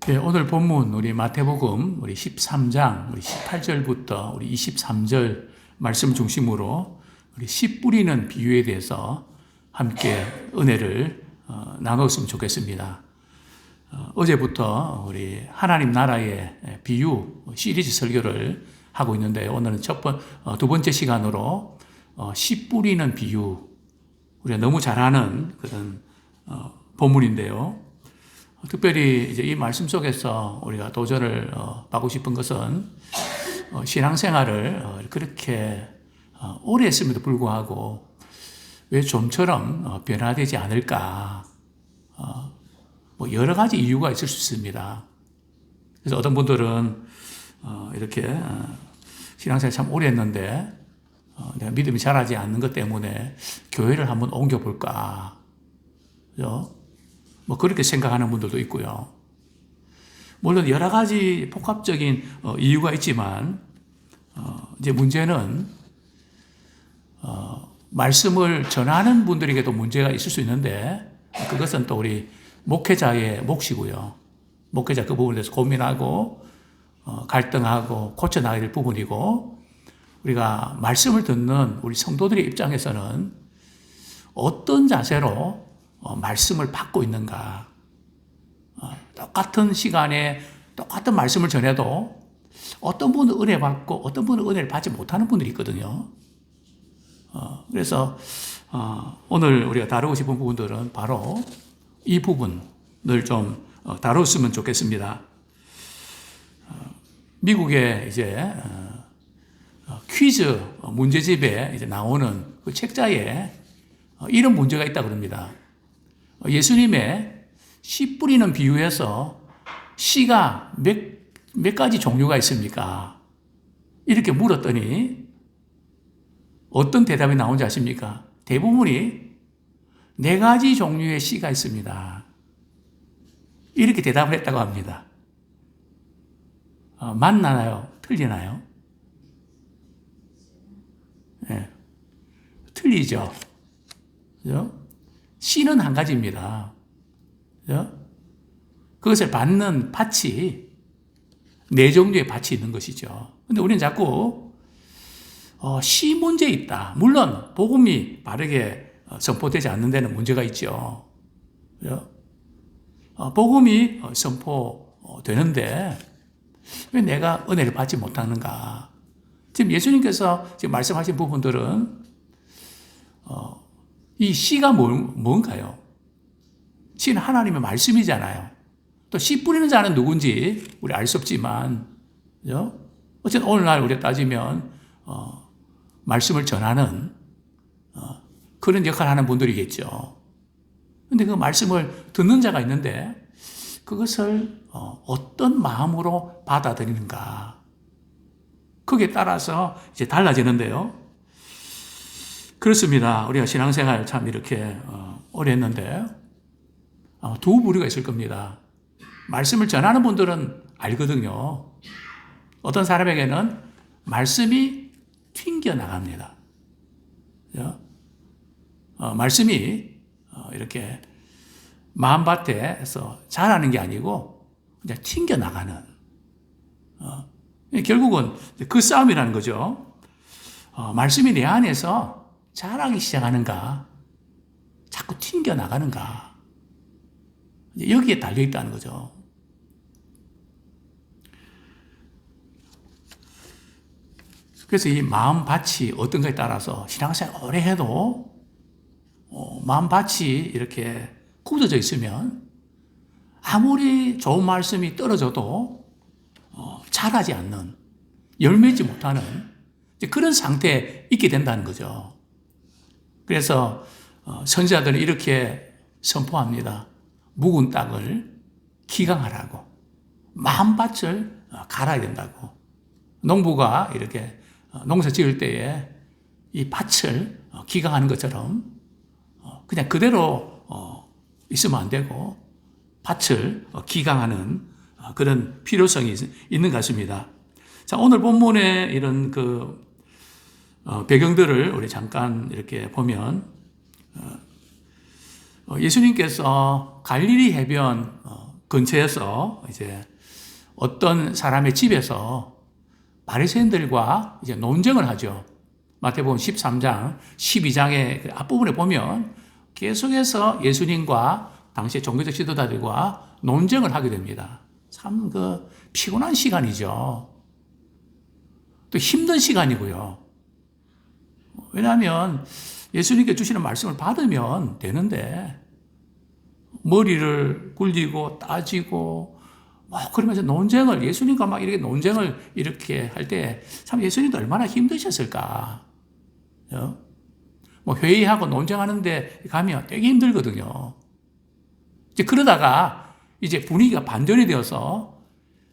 네, 오늘 본문 우리 마태복음 우리 13장 우리 18절부터 우리 23절 말씀 중심으로 우리 씨 뿌리는 비유에 대해서 함께 은혜를 나눴으면 좋겠습니다. 어제부터 우리 하나님 나라의 비유 시리즈 설교를 하고 있는데요. 오늘은 두 번째 시간으로 씨 뿌리는 비유, 우리가 너무 잘 아는 그런 본문인데요. 특별히 이제 이 말씀 속에서 우리가 도전을 받고 싶은 것은 신앙생활을 그렇게 오래 했음에도 불구하고 왜 좀처럼 변화되지 않을까? 뭐 여러 가지 이유가 있을 수 있습니다. 그래서 어떤 분들은 이렇게 신앙생활 참 오래 했는데 내가 믿음이 자라지 않는 것 때문에 교회를 한번 옮겨볼까? 그죠? 뭐 그렇게 생각하는 분들도 있고요. 물론 여러 가지 복합적인 이유가 있지만 이제 문제는 말씀을 전하는 분들에게도 문제가 있을 수 있는데 그것은 또 우리 목회자의 몫이고요. 목회자 그 부분에 대해서 고민하고 갈등하고 고쳐나가야 될 부분이고, 우리가 말씀을 듣는 우리 성도들의 입장에서는 어떤 자세로 말씀을 받고 있는가. 똑같은 시간에 똑같은 말씀을 전해도 어떤 분은 은혜 받고 어떤 분은 은혜를 받지 못하는 분들이 있거든요. 그래서 오늘 우리가 다루고 싶은 부분들은 바로 이 부분을 좀 다뤘으면 좋겠습니다. 미국의 이제 퀴즈 문제집에 이제 나오는 그 책자에 이런 문제가 있다고 합니다. 예수님의 씨 뿌리는 비유에서 씨가 몇 가지 종류가 있습니까? 이렇게 물었더니 어떤 대답이 나온지 아십니까? 대부분이 4가지 종류의 씨가 있습니다. 이렇게 대답을 했다고 합니다. 맞나요? 틀리나요? 네. 틀리죠. 그죠? 씨는 한 가지입니다. 그죠? 그것을 받는 밭이 4종류의 밭이 있는 것이죠. 근데 우리는 자꾸 씨 문제에 있다. 물론 복음이 바르게 선포되지 않는 데는 문제가 있죠. 그죠? 복음이 선포되는데 왜 내가 은혜를 받지 못하는가? 지금 예수님께서 지금 말씀하신 부분들은 이 씨가 뭔가요? 씨는 하나님의 말씀이잖아요. 또 씨 뿌리는 자는 누군지 우리 알 수 없지만, 그죠? 어쨌든 오늘날 우리가 따지면 말씀을 전하는 그런 역할을 하는 분들이겠죠. 근데 그 말씀을 듣는 자가 있는데 그것을 어떤 마음으로 받아들이는가? 거기에 따라서 이제 달라지는데요. 그렇습니다. 우리가 신앙생활 참 이렇게 오래 했는데 아마 두 부류가 있을 겁니다. 말씀을 전하는 분들은 알거든요. 어떤 사람에게는 말씀이 튕겨나갑니다. 그죠? 말씀이 이렇게 마음밭에서 자라는 게 아니고 그냥 튕겨나가는, 결국은 그 싸움이라는 거죠. 말씀이 내 안에서 자라기 시작하는가, 자꾸 튕겨나가는가, 여기에 달려있다는 거죠. 그래서 이 마음밭이 어떤가에 따라서 신앙생활 오래 해도 마음밭이 이렇게 굳어져 있으면 아무리 좋은 말씀이 떨어져도 자라지 않는, 열매지 못하는 그런 상태에 있게 된다는 거죠. 그래서 선지자들은 이렇게 선포합니다. 묵은 땅을 기강하라고, 마음밭을 갈아야 된다고. 농부가 이렇게 농사 지을 때에 이 밭을 기강하는 것처럼 그냥 그대로 있으면 안 되고 밭을 기강하는 그런 필요성이 있는 것 같습니다. 자, 오늘 본문의 이런 배경들을 우리 잠깐 이렇게 보면 예수님께서 갈릴리 해변 근처에서 이제 어떤 사람의 집에서 바리새인들과 이제 논쟁을 하죠. 마태복음 13장, 12장의 그 앞부분에 보면 계속해서 예수님과 당시의 종교적 지도자들과 논쟁을 하게 됩니다. 참 피곤한 시간이죠. 또 힘든 시간이고요. 왜냐하면 예수님께 주시는 말씀을 받으면 되는데 머리를 굴리고 따지고 그러면서 논쟁을 예수님과 막 이렇게 논쟁을 이렇게 할 때 참 예수님도 얼마나 힘드셨을까. 회의하고 논쟁하는데 가면 되게 힘들거든요. 이제 그러다가 이제 분위기가 반전이 되어서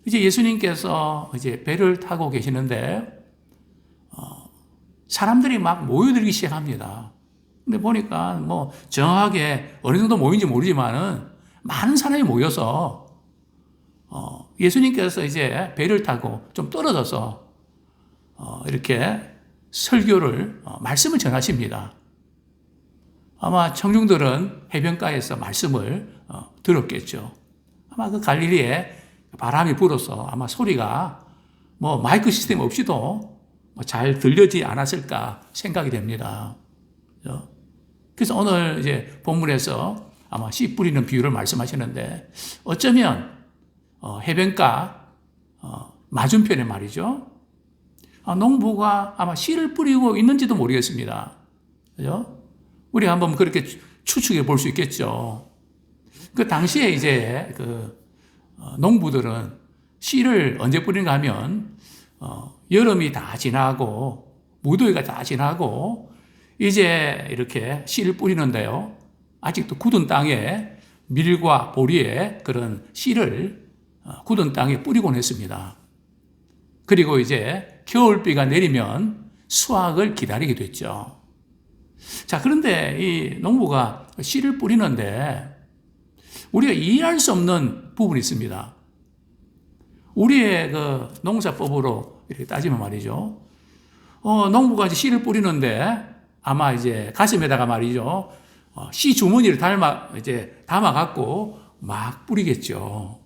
이제 예수님께서 이제 배를 타고 계시는데 사람들이 막 모여들기 시작합니다. 근데 보니까 정확하게 어느 정도 모인지 모르지만은 많은 사람이 모여서 예수님께서 이제 배를 타고 좀 떨어져서 이렇게 설교를 말씀을 전하십니다. 아마 청중들은 해변가에서 말씀을 들었겠죠. 아마 그 갈릴리에 바람이 불어서 아마 소리가 마이크 시스템 없이도 잘 들려지지 않았을까 생각이 됩니다. 그래서 오늘 이제 본문에서 아마 씨 뿌리는 비유를 말씀하시는데 어쩌면 해변가 맞은편에 말이죠. 농부가 아마 씨를 뿌리고 있는지도 모르겠습니다. 그죠? 우리가 한번 그렇게 추측해 볼 수 있겠죠. 그 당시에 이제 농부들은 씨를 언제 뿌리는가 하면 여름이 다 지나고 무더위가 다 지나고 이제 이렇게 씨를 뿌리는데요. 아직도 굳은 땅에 밀과 보리의 그런 씨를 굳은 땅에 뿌리곤 했습니다. 그리고 이제 겨울비가 내리면 수확을 기다리게 됐죠. 자, 그런데 이 농부가 씨를 뿌리는데 우리가 이해할 수 없는 부분이 있습니다. 우리의 그 농사법으로 이렇게 따지면 말이죠. 농부가 이제 씨를 뿌리는데 아마 이제 가슴에다가 말이죠. 씨 주머니를 담아갖고 막 뿌리겠죠.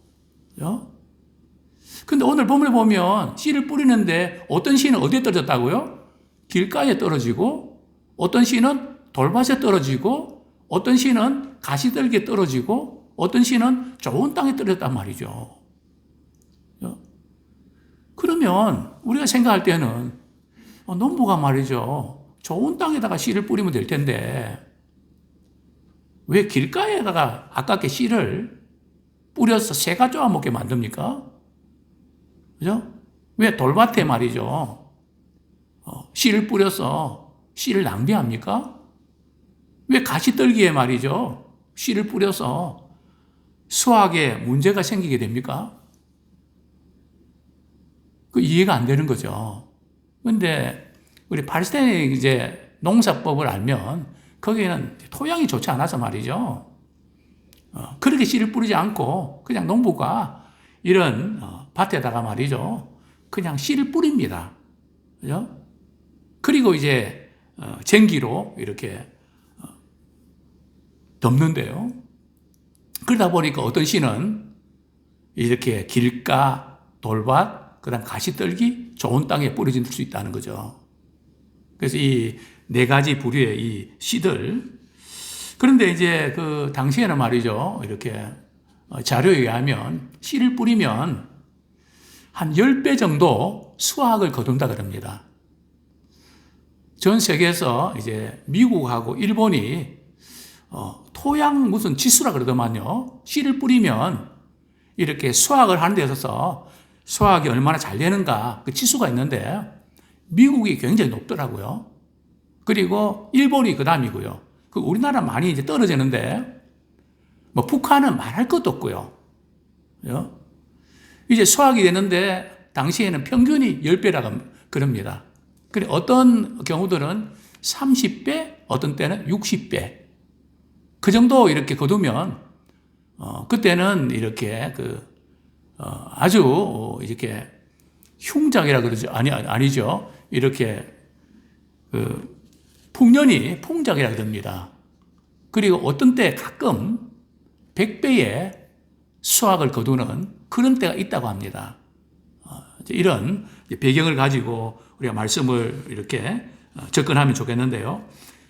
근데 오늘 본문에 보면 씨를 뿌리는데 어떤 씨는 어디에 떨어졌다고요? 길가에 떨어지고, 어떤 씨는 돌밭에 떨어지고, 어떤 씨는 가시떨기에 떨어지고, 어떤 씨는 좋은 땅에 떨어졌단 말이죠. 그러면 우리가 생각할 때는 농부가 말이죠. 좋은 땅에다가 씨를 뿌리면 될 텐데 왜 길가에다가 아깝게 씨를 뿌려서 새가 쪼아먹게 만듭니까? 그죠? 왜 돌밭에 말이죠. 씨를 뿌려서 씨를 낭비합니까? 왜 가시떨기에 말이죠. 씨를 뿌려서 수확에 문제가 생기게 됩니까? 그 이해가 안 되는 거죠. 그런데 우리 팔레스타인의 이제 농사법을 알면 거기에는 토양이 좋지 않아서 말이죠. 그렇게 씨를 뿌리지 않고 그냥 농부가 이런 밭에다가 말이죠. 그냥 씨를 뿌립니다. 그죠? 그리고 이제 쟁기로 이렇게 덮는데요. 그러다 보니까 어떤 씨는 이렇게 길가, 돌밭, 그다음 가시떨기, 좋은 땅에 뿌려질 수 있다는 거죠. 그래서 이 네 가지 부류의 이 씨들. 그런데 이제 그 당시에는 말이죠. 이렇게 자료에 의하면 씨를 뿌리면 한 10배 정도 수확을 거둔다 그럽니다. 전 세계에서 이제 미국하고 일본이 토양 무슨 지수라 그러더만요. 씨를 뿌리면 이렇게 수확을 하는 데 있어서 수확이 얼마나 잘 되는가 그 지수가 있는데 미국이 굉장히 높더라고요. 그리고 일본이 그 다음이고요. 그 우리나라 많이 이제 떨어지는데 북한은 말할 것도 없고요. 이제 수확이 되는데 당시에는 평균이 10배라고 그럽니다. 그래 어떤 경우들은 30배, 어떤 때는 60배. 그 정도 이렇게 거두면 그때는 이렇게 아주 이렇게 흉작이라 그러죠. 아니죠. 이렇게 풍년이 풍작이라 그럽니다. 그리고 어떤 때 가끔 100배의 수확을 거두는 그런 때가 있다고 합니다. 이런 배경을 가지고 우리가 말씀을 이렇게 접근하면 좋겠는데요.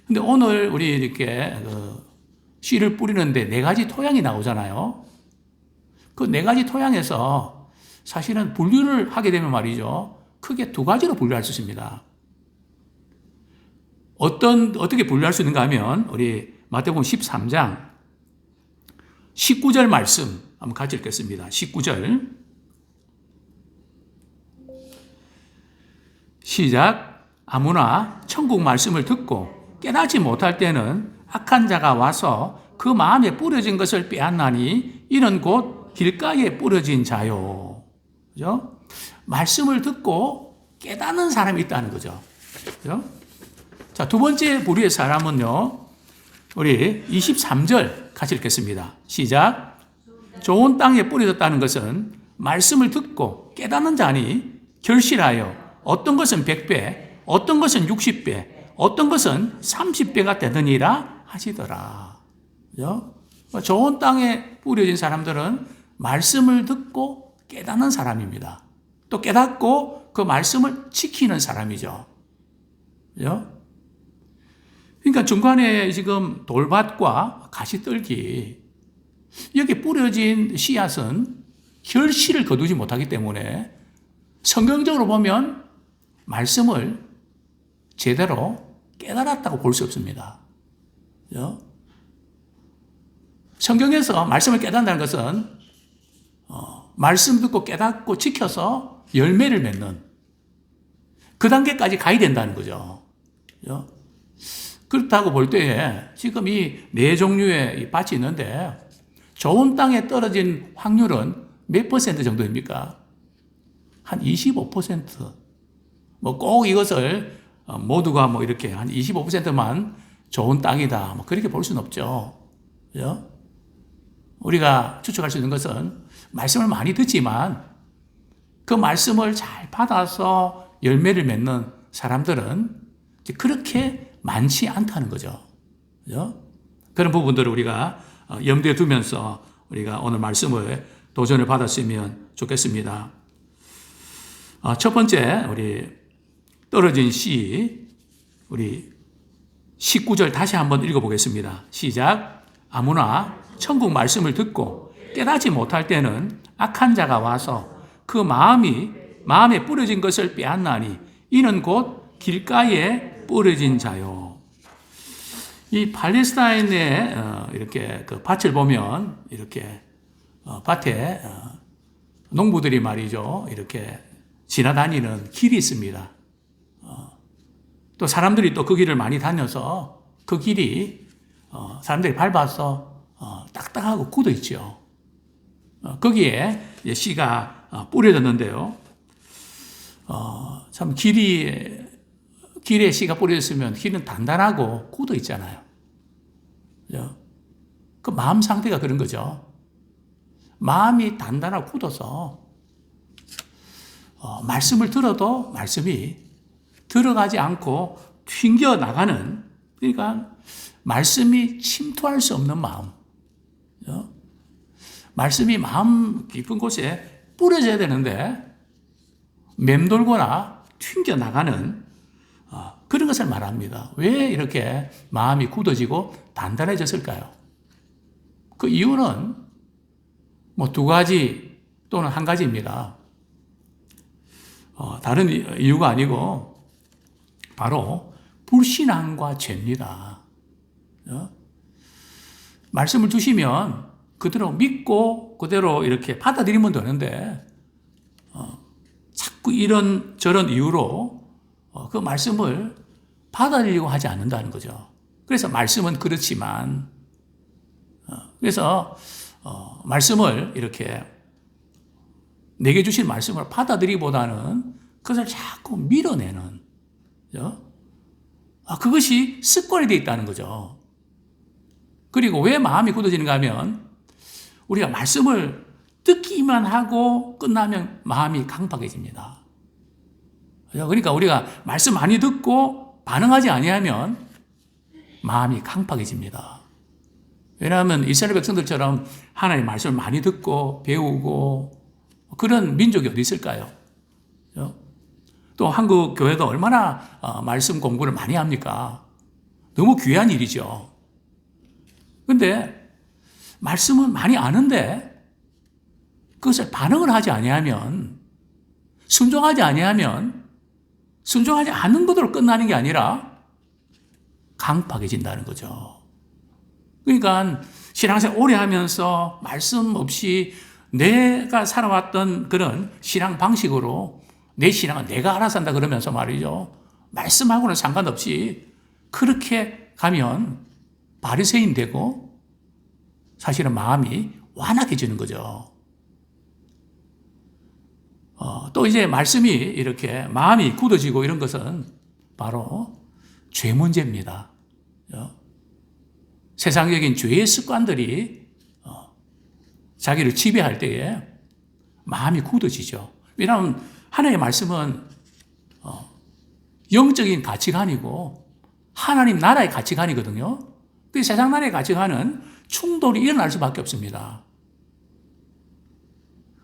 근데 오늘 우리 이렇게 씨를 뿌리는데 네 가지 토양이 나오잖아요. 그 네 가지 토양에서 사실은 분류를 하게 되면 말이죠. 크게 두 가지로 분류할 수 있습니다. 어떻게 분류할 수 있는가 하면 우리 마태복음 13장 19절 말씀 한번 같이 읽겠습니다. 19절 시작. 아무나 천국 말씀을 듣고 깨닫지 못할 때는 악한 자가 와서 그 마음에 뿌려진 것을 빼앗나니 이는 곧 길가에 뿌려진 자요. 그죠? 말씀을 듣고 깨닫는 사람이 있다는 거죠. 그죠? 자, 두 번째 부류의 사람은요, 우리 23절 같이 읽겠습니다. 시작. 좋은 땅에 뿌려졌다는 것은 말씀을 듣고 깨닫는 자니 결실하여 어떤 것은 100배, 어떤 것은 60배, 어떤 것은 30배가 되느니라 하시더라. 그죠? 좋은 땅에 뿌려진 사람들은 말씀을 듣고 깨닫는 사람입니다. 또 깨닫고 그 말씀을 지키는 사람이죠. 그죠? 그러니까 중간에 지금 돌밭과 가시떨기, 여기 뿌려진 씨앗은 결실을 거두지 못하기 때문에 성경적으로 보면 말씀을 제대로 깨달았다고 볼 수 없습니다. 그죠? 성경에서 말씀을 깨닫는다는 것은 말씀 듣고 깨닫고 지켜서 열매를 맺는 그 단계까지 가야 된다는 거죠. 그죠? 그렇다고 볼 때에 지금 이 네 종류의 이 밭이 있는데 좋은 땅에 떨어진 확률은 몇 퍼센트 정도입니까? 한 25%. 뭐 꼭 이것을 모두가 뭐 이렇게 한 25%만 좋은 땅이다. 뭐 그렇게 볼 수는 없죠. 그죠? 우리가 추측할 수 있는 것은 말씀을 많이 듣지만 그 말씀을 잘 받아서 열매를 맺는 사람들은 그렇게 많지 않다는 거죠. 그죠? 그런 부분들을 우리가 염두에 두면서 우리가 오늘 말씀을 도전을 받았으면 좋겠습니다. 첫 번째, 우리 떨어진 씨, 우리 19절 다시 한번 읽어보겠습니다. 시작. 아무나 천국 말씀을 듣고 깨닫지 못할 때는 악한 자가 와서 그 마음에 뿌려진 것을 빼앗나니 이는 곧 길가에 뿌려진 자요. 이 팔레스타인의 이렇게 그 밭을 보면 이렇게 밭에 농부들이 말이죠, 이렇게 지나다니는 길이 있습니다. 또 사람들이 또 그 길을 많이 다녀서 그 길이 사람들이 밟아서 딱딱하고 굳어 있죠. 거기에 씨가 뿌려졌는데요. 참 길에 씨가 뿌려졌으면 길은 단단하고 굳어 있잖아요. 그죠? 그 마음 상태가 그런 거죠. 마음이 단단하고 굳어서 말씀을 들어도 말씀이 들어가지 않고 튕겨 나가는, 그러니까 말씀이 침투할 수 없는 마음. 그죠? 말씀이 마음 깊은 곳에 뿌려져야 되는데 맴돌거나 튕겨 나가는 그런 것을 말합니다. 왜 이렇게 마음이 굳어지고 단단해졌을까요? 그 이유는 뭐 두 가지 또는 한 가지입니다. 다른 이유가 아니고 바로 불신앙과 죄입니다. 말씀을 주시면 그대로 믿고 그대로 이렇게 받아들이면 되는데 자꾸 이런 저런 이유로 그 말씀을 받아들이려고 하지 않는다는 거죠. 그래서 말씀은 그렇지만 그래서 말씀을 이렇게 내게 주신 말씀을 받아들이기보다는 그것을 자꾸 밀어내는, 그것이 습관이 되어 있다는 거죠. 그리고 왜 마음이 굳어지는가 하면 우리가 말씀을 듣기만 하고 끝나면 마음이 강팍해집니다. 그러니까 우리가 말씀 많이 듣고 반응하지 아니하면 마음이 강팍해집니다. 왜냐하면 이스라엘 백성들처럼 하나님의 말씀을 많이 듣고 배우고 그런 민족이 어디 있을까요? 또 한국 교회도 얼마나 말씀 공부를 많이 합니까? 너무 귀한 일이죠. 근데 말씀은 많이 아는데 그것을 반응을 하지 아니하면, 순종하지 아니하면, 순종하지 않는 것으로 끝나는 게 아니라 강팍해진다는 거죠. 그러니까 신앙생활 오래 하면서 말씀 없이 내가 살아왔던 그런 신앙 방식으로 내 신앙은 내가 알아서 한다 그러면서 말이죠. 말씀하고는 상관없이 그렇게 가면 바리새인 되고 사실은 마음이 완악해지는 거죠. 또 이제 말씀이 이렇게 마음이 굳어지고 이런 것은 바로 죄 문제입니다. 세상적인 죄의 습관들이 자기를 지배할 때에 마음이 굳어지죠. 왜냐하면 하나님의 말씀은 영적인 가치관이고 하나님 나라의 가치관이거든요. 그 세상 나라의 가치관은 충돌이 일어날 수밖에 없습니다.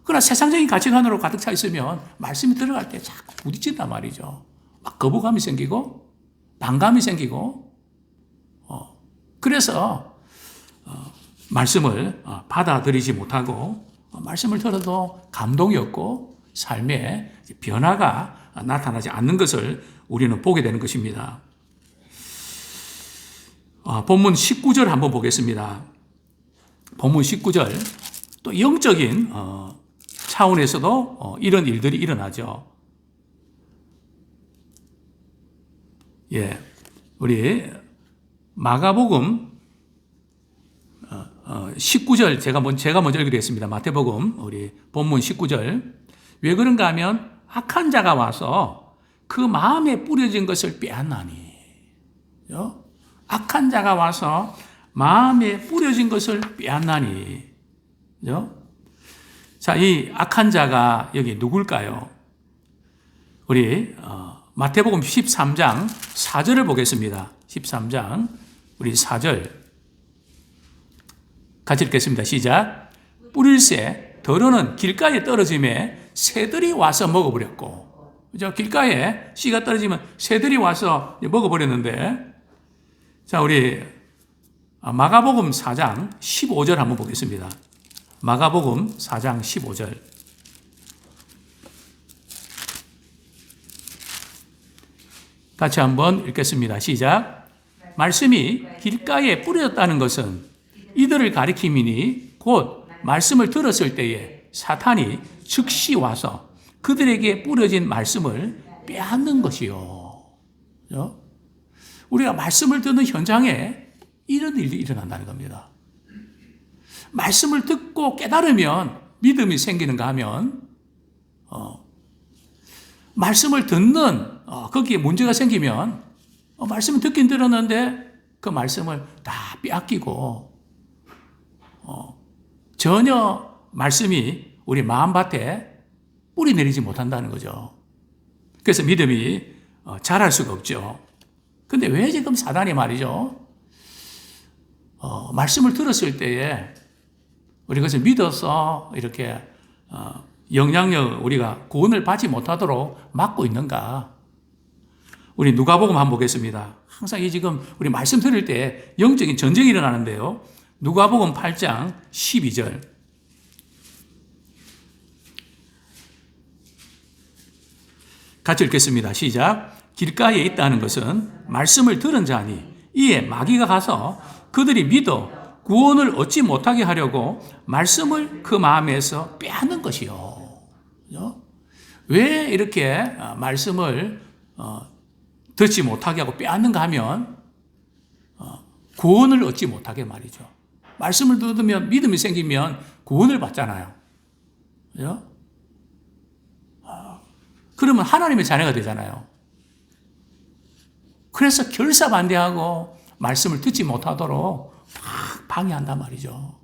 그러나 세상적인 가치관으로 가득 차 있으면 말씀이 들어갈 때 자꾸 부딪힌단 말이죠. 막 거부감이 생기고 반감이 생기고 그래서 말씀을 받아들이지 못하고 말씀을 들어도 감동이 없고 삶에 변화가 나타나지 않는 것을 우리는 보게 되는 것입니다. 본문 19절 한번 보겠습니다. 본문 19절 또 영적인 차원에서도 이런 일들이 일어나죠. 예, 우리 마가복음 19절 제가 먼저 읽겠습니다. 마태복음 우리 본문 19절. 왜 그런가 하면 악한 자가 와서 그 마음에 뿌려진 것을 빼앗나니. 악한 자가 와서 마음에 뿌려진 것을 빼앗나니. 자, 이 악한 자가 여기 누굴까요? 우리 마태복음 13장 4절을 보겠습니다. 13장 우리 4절 같이 읽겠습니다. 시작. 뿌릴새 더러는 길가에 떨어짐에 새들이 와서 먹어버렸고, 그죠? 길가에 씨가 떨어지면 새들이 와서 먹어버렸는데, 자, 우리 마가복음 4장 15절 한번 보겠습니다. 마가복음 4장 15절. 같이 한번 읽겠습니다. 시작. 말씀이 길가에 뿌려졌다는 것은 이들을 가리킴이니 곧 말씀을 들었을 때에 사탄이 즉시 와서 그들에게 뿌려진 말씀을 빼앗는 것이요. 우리가 말씀을 듣는 현장에 이런 일이 일어난다는 겁니다. 말씀을 듣고 깨달으면 믿음이 생기는가 하면 말씀을 듣는 거기에 문제가 생기면 말씀을 듣긴 들었는데 그 말씀을 다 빼앗기고 전혀 말씀이 우리 마음밭에 뿌리 내리지 못한다는 거죠. 그래서 믿음이 자랄 수가 없죠. 근데 왜 지금 사단이 말이죠? 말씀을 들었을 때에 우리 그것을 믿어서 이렇게 영향력 우리가 구원을 받지 못하도록 막고 있는가? 우리 누가복음 한번 보겠습니다. 항상 이 지금 우리 말씀 들을 때 영적인 전쟁이 일어나는데요. 누가복음 8장 12절. 같이 읽겠습니다. 시작. 길가에 있다는 것은 말씀을 들은 자니 이에 마귀가 가서 그들이 믿어 구원을 얻지 못하게 하려고 말씀을 그 마음에서 빼앗는 것이요. 왜 이렇게 말씀을 듣지 못하게 하고 빼앗는가 하면 구원을 얻지 못하게 말이죠. 말씀을 들으면 믿음이 생기면 구원을 받잖아요. 그러면 하나님의 자녀가 되잖아요. 그래서 결사반대하고 말씀을 듣지 못하도록 막 방해한단 말이죠.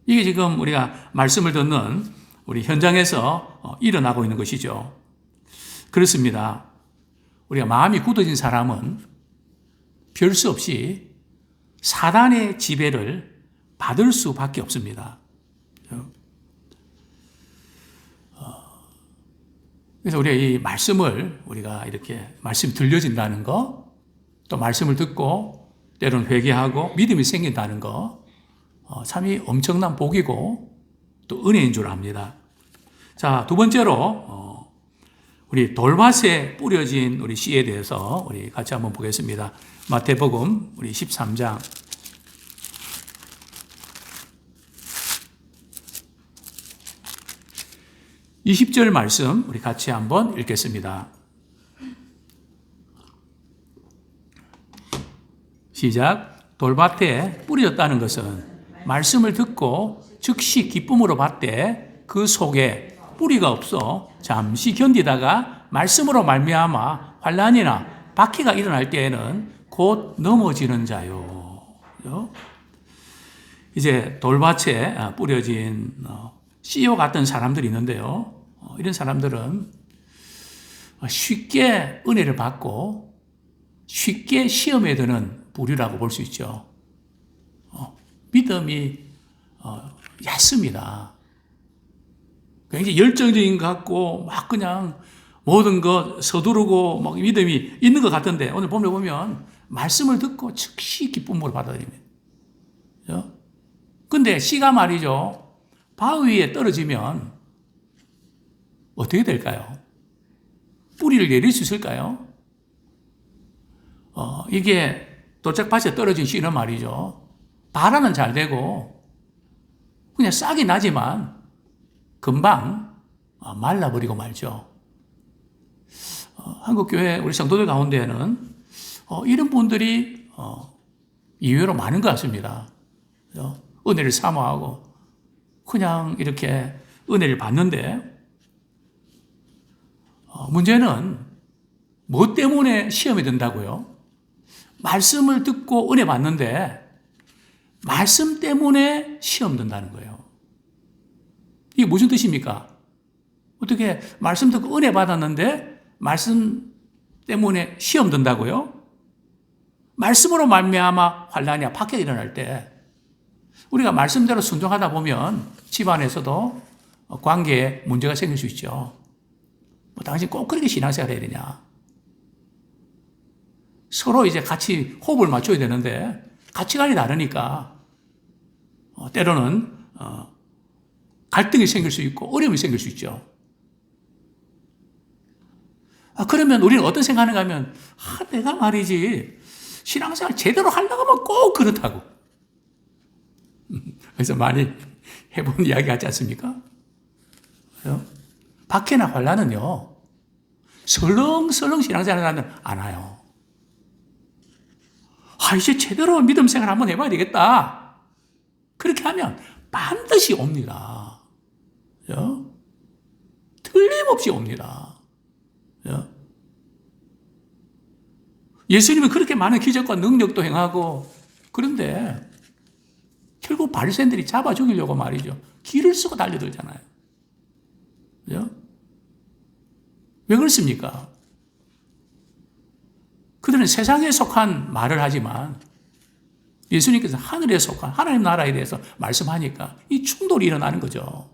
이게 지금 우리가 말씀을 듣는 우리 현장에서 일어나고 있는 것이죠. 그렇습니다. 우리가 마음이 굳어진 사람은 별 수 없이 사단의 지배를 받을 수밖에 없습니다. 그래서 우리가 이 말씀을 우리가 이렇게 말씀 들려진다는 거, 또 말씀을 듣고 때로는 회개하고 믿음이 생긴다는 거, 참이 엄청난 복이고 또 은혜인 줄 압니다. 자, 두 번째로 우리 돌밭에 뿌려진 우리 씨에 대해서 우리 같이 한번 보겠습니다. 마태복음 우리 13장 20절 말씀 우리 같이 한번 읽겠습니다. 시작. 돌밭에 뿌려졌다는 것은 말씀을 듣고 즉시 기쁨으로 받되 그 속에 뿌리가 없어 잠시 견디다가 말씀으로 말미암아 환난이나 박해가 일어날 때에는 곧 넘어지는 자요. 이제 돌밭에 뿌려진 씨와 같은 사람들이 있는데요. 이런 사람들은 쉽게 은혜를 받고 쉽게 시험에 드는 부류라고 볼 수 있죠. 믿음이 얕습니다. 굉장히 열정적인 것 같고 막 그냥 모든 것 서두르고 막 믿음이 있는 것 같은데 오늘 보면 말씀을 듣고 즉시 기쁨으로 받아들입니다. 근데 씨가 말이죠. 바위 위에 떨어지면 어떻게 될까요? 뿌리를 내릴 수 있을까요? 이게 도짝밭에 떨어진 씨는 말이죠. 발화는 잘 되고 그냥 싹이 나지만 금방 말라버리고 말죠. 한국교회 우리 성도들 가운데에는 이런 분들이 의외로 많은 것 같습니다. 은혜를 사모하고 그냥 이렇게 은혜를 받는데 문제는 뭐 때문에 시험에 든다고요? 말씀을 듣고 은혜 받는데 말씀 때문에 시험 든다는 거예요. 이게 무슨 뜻입니까? 어떻게 말씀 듣고 은혜 받았는데 말씀 때문에 시험 든다고요? 말씀으로 말미암아 환난이나 박해가 일어날 때 우리가 말씀대로 순종하다 보면 집안에서도 관계에 문제가 생길 수 있죠. 당신 꼭 그렇게 신앙생활 해야 되냐? 서로 이제 같이 호흡을 맞춰야 되는데 가치관이 다르니까 때로는 갈등이 생길 수 있고 어려움이 생길 수 있죠. 그러면 우리는 어떤 생각하는가 하면 내가 말이지 신앙생활 제대로 하려고 하면 꼭 그렇다고. 그래서 많이 해본 이야기 같지 않습니까? 박해나 환난은요 설렁설렁 신앙생활 하면 안 와요. 이제 제대로 믿음 생활 한번 해봐야 되겠다. 그렇게 하면 반드시 옵니다. 틀림없이 옵니다. 예수님은 그렇게 많은 기적과 능력도 행하고 그런데 결국 바리새인들이 잡아 죽이려고 말이죠. 길을 쓰고 달려들잖아요. 왜 그렇습니까? 그들은 세상에 속한 말을 하지만 예수님께서 하늘에 속한 하나님 나라에 대해서 말씀하니까 이 충돌이 일어나는 거죠.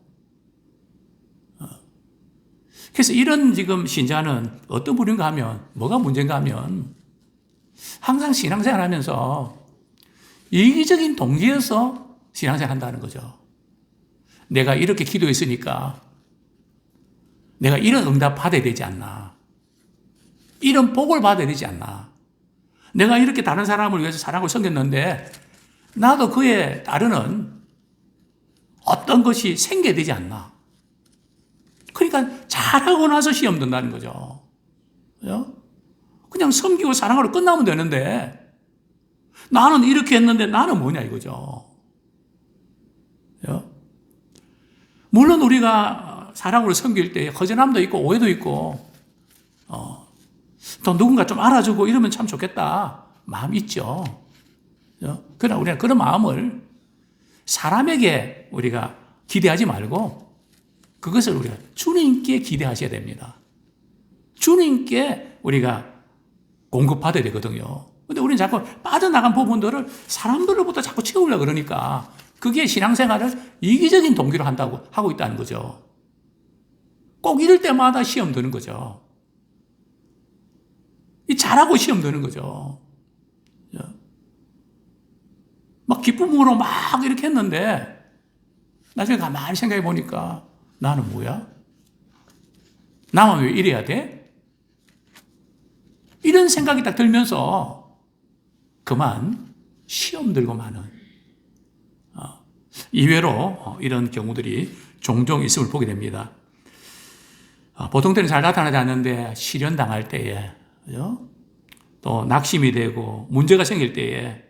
그래서 이런 지금 신자는 어떤 부류인가 하면 뭐가 문제인가 하면 항상 신앙생활 하면서 이기적인 동기에서 신앙생활 한다는 거죠. 내가 이렇게 기도했으니까 내가 이런 응답 받아야 되지 않나. 이런 복을 받아야 되지 않나. 내가 이렇게 다른 사람을 위해서 사랑을 섬겼는데 나도 그에 따르는 어떤 것이 생겨야 되지 않나. 그러니까 잘하고 나서 시험 든다는 거죠. 그냥 섬기고 사랑으로 끝나면 되는데 나는 이렇게 했는데 나는 뭐냐 이거죠. 물론 우리가 사랑으로 섬길 때 허전함도 있고 오해도 있고 또 누군가 좀 알아주고 이러면 참 좋겠다 마음 있죠. 그러나 우리는 그런 마음을 사람에게 우리가 기대하지 말고 그것을 우리가 주님께 기대하셔야 됩니다. 주님께 우리가 공급받아야 되거든요. 근데 우리는 자꾸 빠져나간 부분들을 사람들로부터 자꾸 채우려고 그러니까 그게 신앙생활을 이기적인 동기로 한다고 하고 있다는 거죠. 꼭 이럴 때마다 시험 드는 거죠. 잘하고 시험 드는 거죠. 막 기쁨으로 막 이렇게 했는데 나중에 가만히 생각해 보니까 나는 뭐야? 나만 왜 이래야 돼? 이런 생각이 딱 들면서 그만 시험 들고 마는 이외로 이런 경우들이 종종 있음을 보게 됩니다. 보통 때는 잘 나타나지 않는데 시련 당할 때에 그죠? 또 낙심이 되고 문제가 생길 때에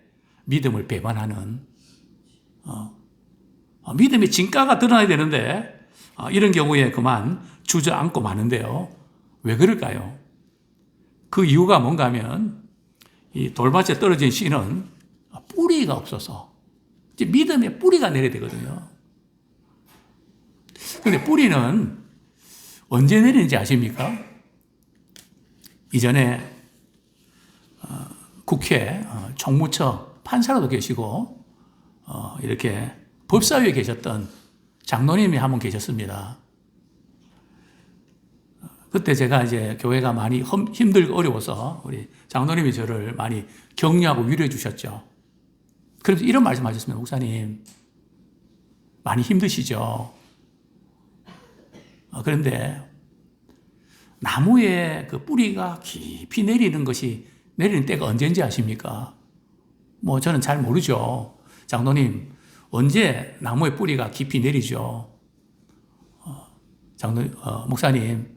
믿음을 배반하는 믿음의 진가가 드러나야 되는데 이런 경우에 그만 주저앉고 마는데요. 왜 그럴까요? 그 이유가 뭔가 하면 이 돌밭에 떨어진 씨는 뿌리가 없어서 이제 믿음의 뿌리가 내려야 되거든요. 그런데 뿌리는 언제 내리는지 아십니까? 이전에 국회 총무처 판사로도 계시고 이렇게 법사위에 계셨던 장로님이 한 분 계셨습니다. 그때 제가 이제 교회가 많이 힘들고 어려워서 우리 장로님이 저를 많이 격려하고 위로해 주셨죠. 그래서 이런 말씀 하셨습니다. 목사님, 많이 힘드시죠? 그런데 나무에 그 뿌리가 깊이 내리는 때가 언제인지 아십니까? 뭐 저는 잘 모르죠. 장로님, 언제 나무의 뿌리가 깊이 내리죠? 목사님,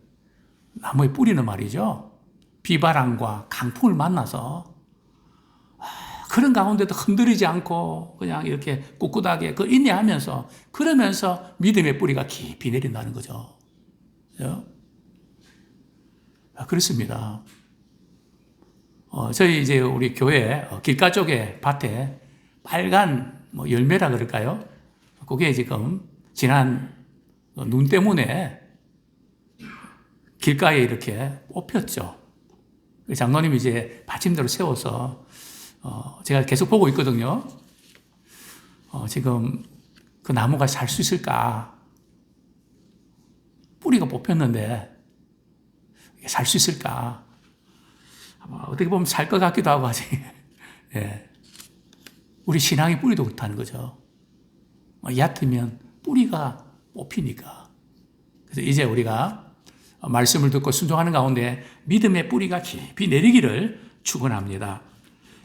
나무의 뿌리는 말이죠. 비바람과 강풍을 만나서 그런 가운데도 흔들리지 않고 그냥 이렇게 꿋꿋하게 인내하면서 그러면서 믿음의 뿌리가 깊이 내린다는 거죠. 그렇습니다. 저희 이제 우리 교회 길가 쪽에 밭에 빨간 열매라 그럴까요? 그게 지금 지난 눈 때문에 길가에 이렇게 뽑혔죠. 장로님이 이제 받침대로 세워서 제가 계속 보고 있거든요. 지금 그 나무가 살 수 있을까? 뿌리가 뽑혔는데 살 수 있을까? 어떻게 보면 살 것 같기도 하고 하지. 예. 우리 신앙의 뿌리도 그렇다는 거죠. 얕으면 뿌리가 뽑히니까. 그래서 이제 우리가 말씀을 듣고 순종하는 가운데 믿음의 뿌리가 깊이 내리기를 축원합니다.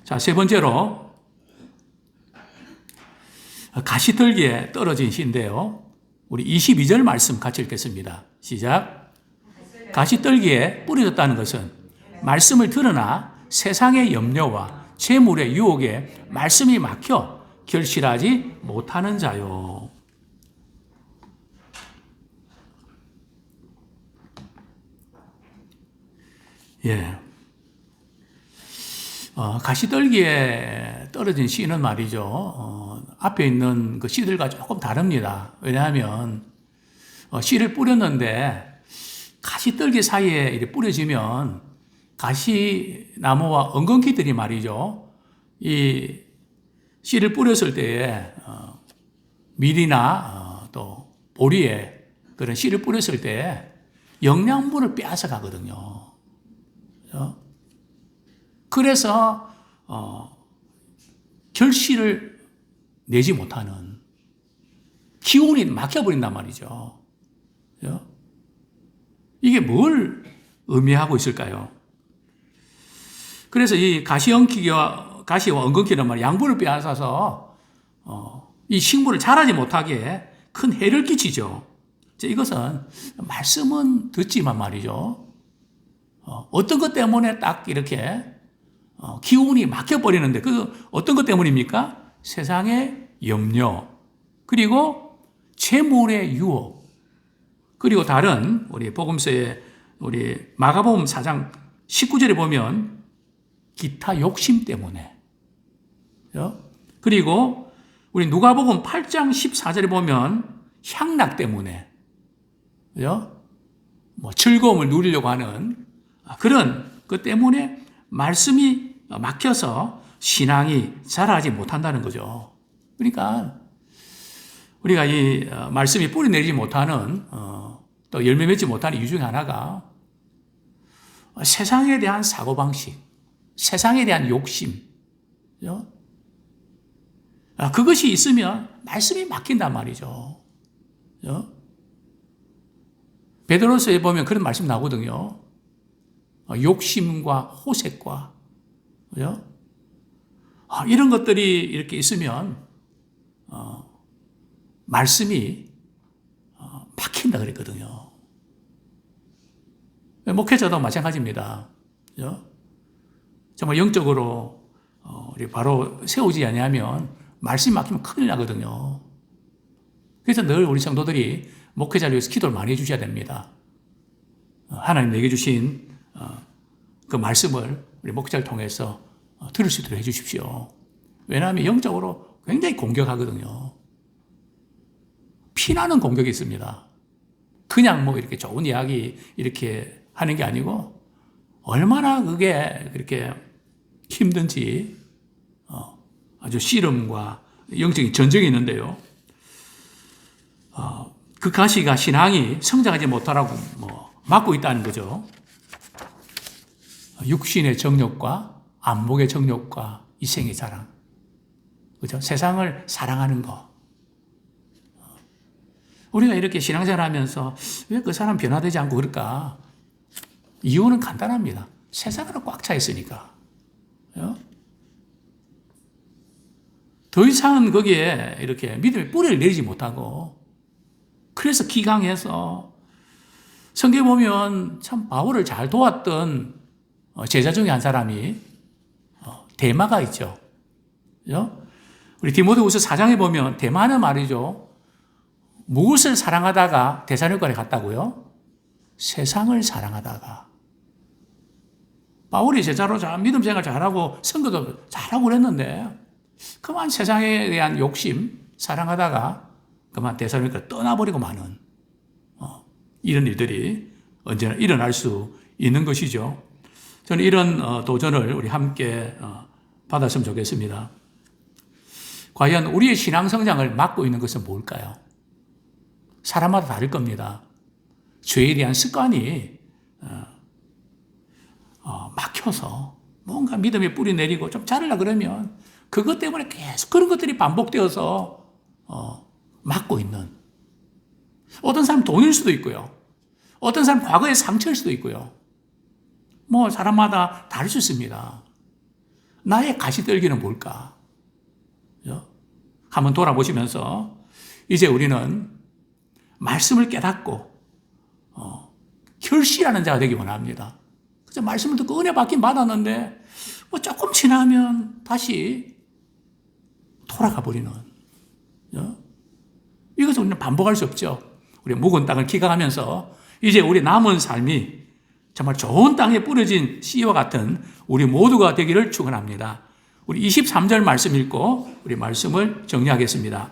자, 세 번째로 가시떨기에 떨어진 시인데요. 우리 22절 말씀 같이 읽겠습니다. 시작. 가시떨기에 뿌려졌다는 것은 말씀을 들으나 세상의 염려와 재물의 유혹에 말씀이 막혀 결실하지 못하는 자요. 예. 가시떨기에 떨어진 씨는 말이죠. 앞에 있는 그 씨들과 조금 다릅니다. 왜냐하면 씨를 뿌렸는데 가시떨기 사이에 이렇게 뿌려지면 가시나무와 엉겅퀴들이 말이죠. 이 씨를 뿌렸을 때에 밀이나 또 보리에 그런 씨를 뿌렸을 때 영양분을 빼앗아 가거든요. 그래서 결실을 내지 못하는 기운이 막혀버린단 말이죠. 이게 뭘 의미하고 있을까요? 그래서 이 가시와 엉겅퀴는 말 양분을 빼앗아서 이 식물을 자라지 못하게 큰 해를 끼치죠. 이것은 말씀은 듣지만 말이죠. 어떤 것 때문에 딱 이렇게 기운이 막혀버리는데 그 어떤 것 때문입니까? 세상의 염려, 그리고 재물의 유혹, 그리고 다른 우리 복음서에 우리 마가복음 4장 19절에 보면 기타 욕심 때문에, 그리고 우리 누가복음 8장 14절에 보면 향락 때문에, 즐거움을 누리려고 하는 그런 것 때문에 말씀이 막혀서 신앙이 자라지 못한다는 거죠. 그러니까 우리가 이 말씀이 뿌리 내리지 못하는 또 열매 맺지 못하는 이유 중에 하나가 세상에 대한 사고방식, 세상에 대한 욕심, 그것이 있으면 말씀이 막힌단 말이죠. 베드로서에 보면 그런 말씀 나오거든요. 욕심과 호색과 이런 것들이 이렇게 있으면 말씀이 막힌다 그랬거든요. 목회자도 마찬가지입니다. 정말 영적으로 우리 바로 세우지 아니하면 말씀이 막히면 큰일 나거든요. 그래서 늘 우리 성도들이 목회자를 위해서 기도를 많이 해주셔야 됩니다. 하나님 내게 주신 그 말씀을 우리 목회자를 통해서 들을 수 있도록 해주십시오. 왜냐하면 영적으로 굉장히 공격하거든요. 피나는 공격이 있습니다. 그냥 뭐 이렇게 좋은 이야기 이렇게 하는 게 아니고 얼마나 그게 그렇게 힘든지 아주 씨름과 영적인 전쟁이 있는데요. 그 가시가 신앙이 성장하지 못하라고 막고 있다는 거죠. 육신의 정욕과 안목의 정욕과 이생의 자랑, 그죠? 세상을 사랑하는 거. 우리가 이렇게 신앙생활하면서 왜 그 사람 변화되지 않고 그럴까? 이유는 간단합니다. 세상으로 꽉 차 있으니까. 더 이상은 거기에 이렇게 믿음의 뿌리를 내리지 못하고, 그래서 기강해서 성경에 보면 참 바울을 잘 도왔던 제자 중에 한 사람이 데마가 있죠. 우리 디모데후서 4장에 보면 데마는 말이죠. 무엇을 사랑하다가 데살로니가에 갔다고요? 세상을 사랑하다가. 바울이 제자로 믿음 생활 잘하고 선교도 잘하고 그랬는데 그만 세상에 대한 욕심 사랑하다가 그만 데살로니가를 떠나버리고 마는 이런 일들이 언제나 일어날 수 있는 것이죠. 저는 이런 도전을 우리 함께 받았으면 좋겠습니다. 과연 우리의 신앙 성장을 막고 있는 것은 뭘까요? 사람마다 다를 겁니다. 죄에 대한 습관이 막혀서 뭔가 믿음에 뿌리 내리고 좀 자르려 그러면 그것 때문에 계속 그런 것들이 반복되어서 막고 있는. 어떤 사람 돈일 수도 있고요. 어떤 사람 과거의 상처일 수도 있고요. 사람마다 다를 수 있습니다. 나의 가시떨기는 뭘까? 한번 돌아보시면서 이제 우리는 말씀을 깨닫고 결실하는 자가 되기 원합니다. 그래서 말씀을 듣고 은혜 받긴 받았는데 조금 지나면 다시 돌아가 버리는. 이것을 우리는 반복할 수 없죠. 우리 묵은 땅을 기각하면서 이제 우리 남은 삶이 정말 좋은 땅에 뿌려진 씨와 같은 우리 모두가 되기를 축원합니다. 우리 23절 말씀 읽고 우리 말씀을 정리하겠습니다.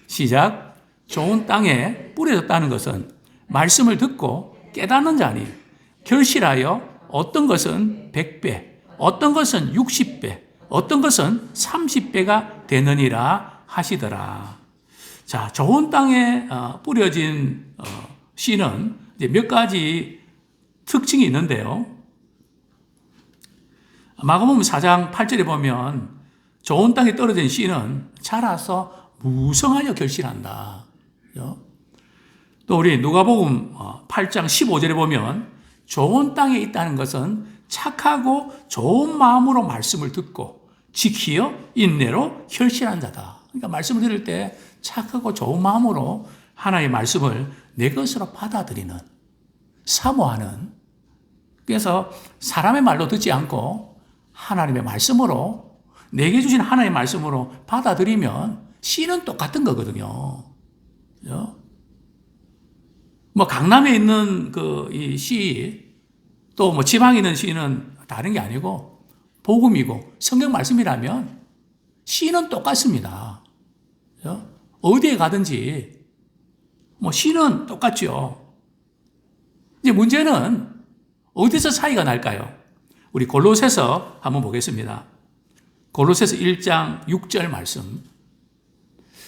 시작. 좋은 땅에 뿌려졌다는 것은 말씀을 듣고 깨닫는 자니 결실하여 어떤 것은 100배, 어떤 것은 60배, 어떤 것은 30배가 되느니라 하시더라. 자, 좋은 땅에 뿌려진 씨는 이제 몇 가지 특징이 있는데요. 마가복음 4장 8절에 보면 좋은 땅에 떨어진 씨는 자라서 무성하여 결실한다. 또 우리 누가복음 8장 15절에 보면 좋은 땅에 있다는 것은 착하고 좋은 마음으로 말씀을 듣고 지키어 인내로 결실한 자다. 그러니까 말씀을 들을 때 착하고 좋은 마음으로 하나님의 말씀을 내 것으로 받아들이는, 사모하는. 그래서 사람의 말로 듣지 않고 하나님의 말씀으로, 내게 주신 하나님의 말씀으로 받아들이면 씨는 똑같은 거거든요. 강남에 있는 이 씨, 또 지방에 있는 씨는 다른 게 아니고 복음이고 성경 말씀이라면 씨는 똑같습니다. 어디에 가든지 씨는 똑같죠. 이제 문제는 어디서 차이가 날까요? 우리 골로새서 한번 보겠습니다. 골로새서 1장 6절 말씀.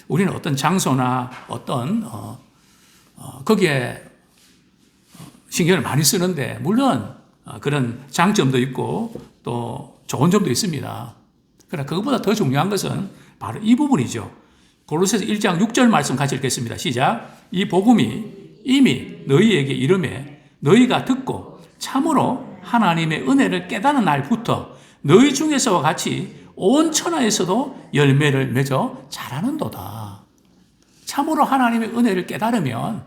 우리는 어떤 장소나 어떤 거기에 신경을 많이 쓰는데 물론 그런 장점도 있고 또 좋은 점도 있습니다. 그러나 그것보다 더 중요한 것은 바로 이 부분이죠. 골로새서 1장 6절 말씀 같이 읽겠습니다. 시작. 이 복음이 이미 너희에게 이르매 너희가 듣고 참으로 하나님의 은혜를 깨닫는 날부터 너희 중에서와 같이 온 천하에서도 열매를 맺어 자라는도다. 참으로 하나님의 은혜를 깨달으면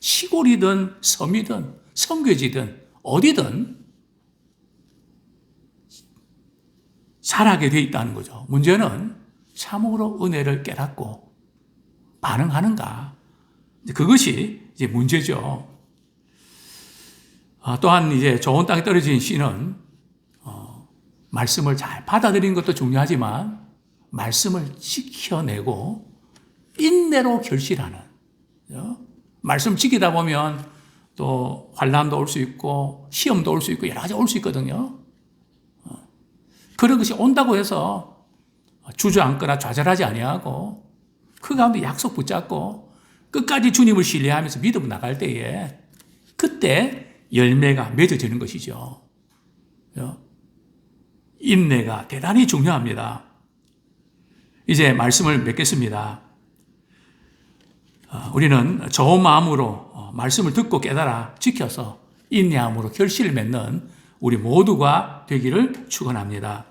시골이든 섬이든 성교지든 어디든 자라게 돼 있다는 거죠. 문제는 참으로 은혜를 깨닫고 반응하는가. 그것이 이제 문제죠. 또한 이제 좋은 땅에 떨어진 씨는 말씀을 잘 받아들이는 것도 중요하지만 말씀을 지켜내고 인내로 결실하는, 말씀 지키다 보면 또 환난도 올 수 있고 시험도 올 수 있고 여러 가지 올 수 있거든요. 그런 것이 온다고 해서 주저앉거나 좌절하지 아니하고 그 가운데 약속 붙잡고 끝까지 주님을 신뢰하면서 믿음 나갈 때에 그때 열매가 맺어지는 것이죠. 인내가 대단히 중요합니다. 이제 말씀을 맺겠습니다. 우리는 좋은 마음으로 말씀을 듣고 깨달아 지켜서 인내함으로 결실을 맺는 우리 모두가 되기를 축원합니다.